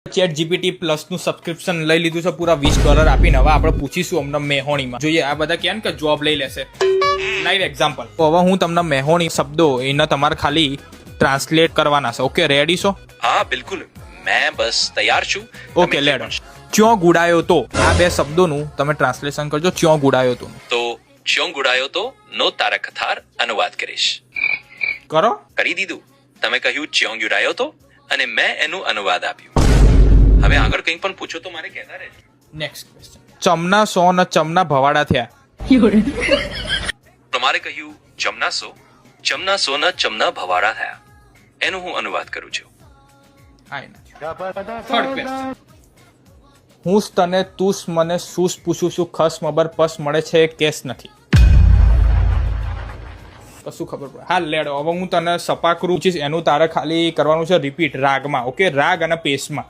Chat GPT plus નું subscription લઈ લીધું છે પૂરા $20 આપીને. હવે આપણે પૂછીશું અમને મેહોણીમાં. જોઈએ આ બધા કહે ને કે જોબ લઈ લેશે. Live example. તો હવે હું તમને મેહોણી શબ્દો એને તમારે ખાલી ટ્રાન્સલેટ કરવાના છે. ઓકે, રેડી છો? हाँ बिल्कुल, मैं बस तैयार છું. ઓકે, લેડો. ચ્યો ગુડાયો તો, આ બે શબ્દોનું તમે ટ્રાન્સલેશન કરજો. ચ્યો ગુડાયો તો તો ક્यों ગુડાયો તો નો તારા કથાર અનુવાદ કરીશ. કરો. કરી દીધું. તમે કહ્યું ક્यों ગુડાયો તો અને મેં એનું અનુવાદ આપ્યું. હવે આગળ કંઈ પણ પૂછો તો મારે કહેતા રહેજો. Next question. ચમના સો ને ચમના ભવાડા થયા. તમારે કહ્યું ચમના સો ના ચમના ભવાડા થયા. એનું હું અનુવાદ કરું છું. Third question. હું તને તુસ મને સૂસ પૂછું છું, ખસ મબર પસ મળે છે કેસ નથી. કશું ખબર પડે. હા લેડો, હવે હું તને સપાકરું પૂછીશ, એનું તારે ખાલી કરવાનું છે રિપીટ રાગમાં. ઓકે, રાગ અને પેસમાં.